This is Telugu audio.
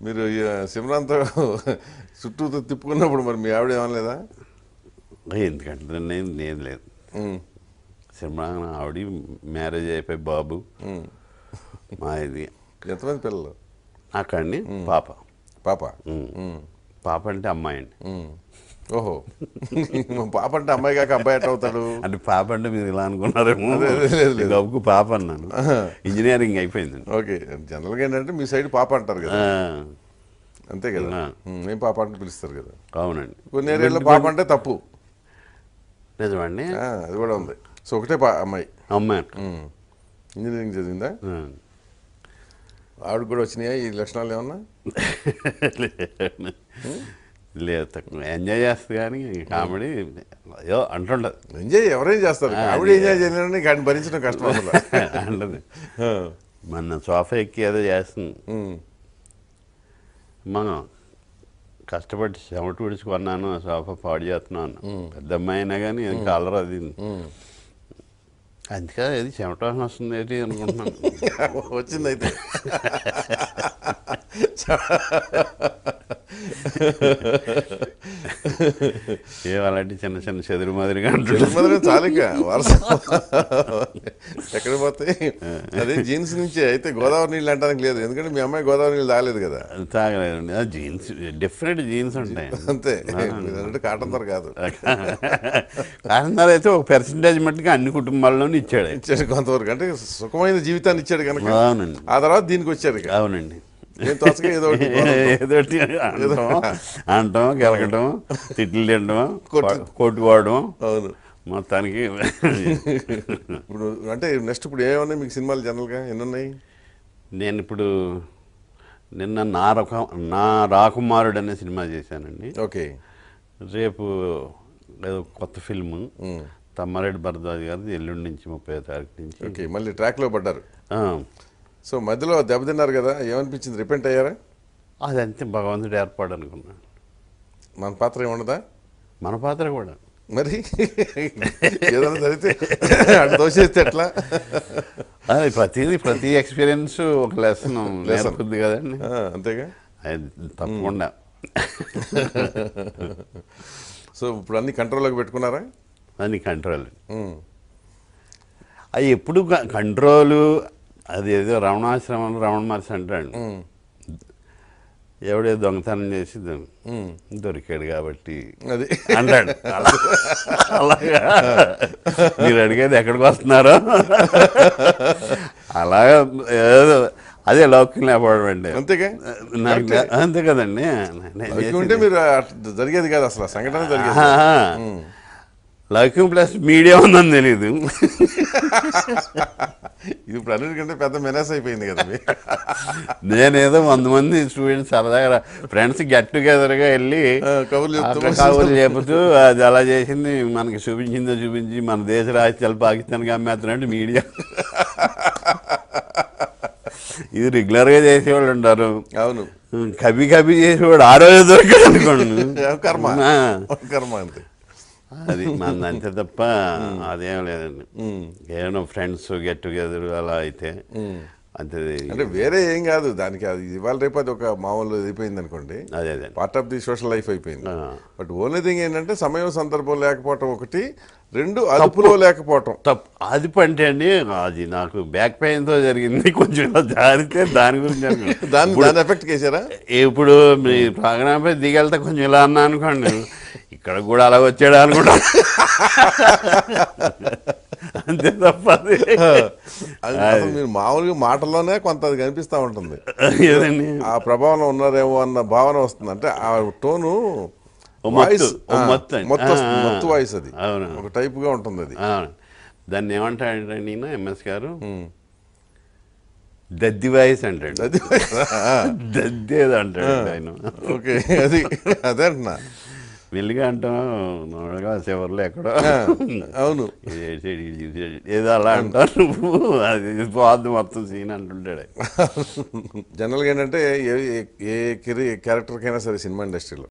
మీరు సిమ్రాన్తో చుట్టూ తిప్పుకున్నప్పుడు మరి మీ ఆవిడ ఏమనలేదా? ఎందుకంటే నేను లేదు. సిమ్రాన్ ఆవిడ మ్యారేజ్ అయిపోయి బాబు మా ఇది. ఎంతమంది పిల్లలు? అక్కడిని పాప. పాప పాప అంటే అమ్మాయి అండి. ఓహో, పాప అంటే అమ్మాయి కాక అబ్బాయి ఎట్లా అవుతాడు? అంటే పాప అంటే మీరు ఇలా అనుకున్నారేమో. గబ్బుకు పాప అన్నాను. ఇంజనీరింగ్ అయిపోయిందండి. ఓకే, జనరల్గా ఏంటంటే మీ సైడ్ పాప అంటారు కదా, అంతే కదా, ఏం పాప అంటే పిలుస్తారు కదా. అవునండి. కొన్ని ఏరియాలో పాప అంటే తప్పు. నిజమండి, అది కూడా ఉంది. సో ఒకటే అమ్మాయి. అమ్మాయి ఇంజనీరింగ్ చదివిందా? ఆవిడకి కూడా వచ్చినాయా ఈ లక్షణాలు ఏమన్నా? లేదు, తక్కువ ఎంజాయ్ చేస్తుంది కానీ కామెడీ అయ్యో అంటుండదు. ఎంజాయ్ ఎవరైనా చేస్తారు, ఆవిడ ఎంజాయ్ చేయలేదని కానీ భరించడం కష్టం అంటది. మన సోఫా ఎక్కి ఏదో చేస్తుంది. మనం కష్టపడి చెమట విడుచుకున్నాను, ఆ సోఫా పాడు చేస్తున్నాను. పెద్ద అమ్మాయి అయినా కానీ కలర్ అది అందుకే అది చెమట వస్తుంది ఏంటి అనుకుంటున్నాను. వచ్చింది అయితే. అలాంటి చిన్న చిన్న చెదురు మాదిరిగా చాలిక వరుస ఎక్కడ పోతాయి. అదే జీన్స్ నుంచి అయితే గోదావరి నీళ్ళు అంటానికి లేదు, ఎందుకంటే మీ అమ్మాయి గోదావరి నీళ్ళు తాగలేదు కదా. తాగలేదండి, జీన్స్ డిఫరెంట్ జీన్స్ ఉంటాయి అంతే. కాటన్ ధర కాదు, కాటన్ ధర అయితే ఒక పెర్సెంటేజ్ మట్టుగా అన్ని కుటుంబాల్లోనూ ఇచ్చాడు కొంతవరకు. అంటే సుఖమైన జీవితాన్ని ఇచ్చాడు కనుక. అవునండి. ఆ తర్వాత దీనికి వచ్చారు. అవునండి, ఏదోటి అంటాం, గెలకటం, తిట్లు తినడం, కొట్టుకోవడం. అవును, మొత్తానికి. ఇప్పుడు అంటే నెక్స్ట్ ఇప్పుడు ఏమన్నాయి మీకు సినిమాలు జనరల్గా ఎన్నున్నాయి? నేను ఇప్పుడు నిన్న నా రాకుమారుడు అనే సినిమా చేశానండి. ఓకే. రేపు ఏదో కొత్త ఫిల్ము తమ్మారెడ్డి భరద్వాజ్ గారిది ఎల్లుండి నుంచి 30వ తారీఖు నుంచి. ఓకే, మళ్ళీ ట్రాక్లో పడ్డారు. సో మధ్యలో దెబ్బతిన్నారు కదా, ఏమనిపించింది? రిపెంట్ అయ్యారా? అదంతే భగవంతుడు ఏర్పాటు అనుకున్నాను. మన పాత్ర ఏముండదా? మన పాత్ర కూడా మరి ఏదైనా జరిగితే అటు దోషేస్తే ఎట్లా? అది ప్రతి ఎక్స్పీరియన్స్ ఒక లెసన్ నేర్పుద్ది కదండి. అంతేగా, అది తప్పకుండా. సో ఇప్పుడు అన్ని కంట్రోల్లోకి పెట్టుకున్నారా? అన్ని కంట్రోల్. అది ఎప్పుడు కంట్రోలు. అది ఏదో రమణాశ్రమంలో రమణ మహర్షి అంటాడు, ఎవడే దొంగతనం చేసి దొరికాడు కాబట్టి అది అంటాడు. అలాగా మీరు అడిగేది ఎక్కడికి వస్తున్నారో అలాగా ఏదో అదే లౌక్యం లేకపోవడం అండి. అంతేగా, అంతే కదండి. ఉంటే మీరు జరిగేది కాదు అసలు, సంఘటన జరిగేది. లౌక్యం ప్లస్ మీడియా ఉందని తెలీదు. ఇది ఇప్పుడు అన్నిటికంటే పెద్ద మెనేస్ అయిపోయింది కదా. నేనేదో 100 మంది స్టూడెంట్స్ సరదాగా ఫ్రెండ్స్ గెట్ టుగెదర్గా వెళ్ళి కబుర్లు చెబుతూ అది అలా చేసింది, మనకి చూపించి మన దేశ రాష్ట్రాలు పాకిస్తాన్కి అమ్మేస్తున్నట్టు మీడియా. ఇది రెగ్యులర్గా చేసేవాళ్ళు ఉంటారు. అవును, కవి చేసేవాడు ఆ రోజు దొరికాడు అనుకోండి. కర్మ అంతే. అది మన అంతే తప్ప అదేం లేదండి. ఏమైనా ఫ్రెండ్స్ గెట్ టుగెదర్ అలా అయితే అంతే. అంటే వేరే ఏం కాదు దానికి. అది ఇవాళ రేపు అది ఒక మామూలు అయిపోయింది అనుకోండి, అదే part of the social life అయిపోయింది. బట్ ఓన్లీ థింగ్ ఏంటంటే సమయం సందర్భం లేకపోవటం ఒకటి, 2 అదుపులో లేకపోవటం. అదుపు అంటే అండి, అది నాకు బ్యాక్ పెయిన్తో జరిగింది. కొంచెం జారితే దాని గురించి దాని ఎఫెక్ట్ చేశారా? ఇప్పుడు మీ ప్రోగ్రామ్ పై దిగెళ్తే కొంచెం ఇలా అన్నా అనుకోండి, ఇక్కడ కూడా అలా వచ్చాడా అనుకుంటా. అంతే తప్ప మీరు మామూలుగా మాటల్లోనే కొంత అది కనిపిస్తూ ఉంటుంది. ఆ ప్రభావంలో ఉన్నారేమో అన్న భావన వస్తుంది. అంటే ఆ టోను వాయిస్ మొత్తం వాయిస్ అది ఒక టైప్గా ఉంటుంది. అది దాన్ని ఏమంటాడు నేను ఎంఎస్ గారు, దద్ది వాయిస్ అంటాడు. దద్దేది అంటాడు ఆయన. ఓకే, అది అదే అంటున్నా. మెల్లిగా అంటాం, నోడగా చివరిలో ఎక్కడో. అవును, ఏదో అలా అంటావు నువ్వు, అది పోద్దు మొత్తం సీన్ అంటుంటాడు. జనరల్గా ఏంటంటే ఏ క్యారెక్టర్కైనా సరే సినిమా ఇండస్ట్రీలో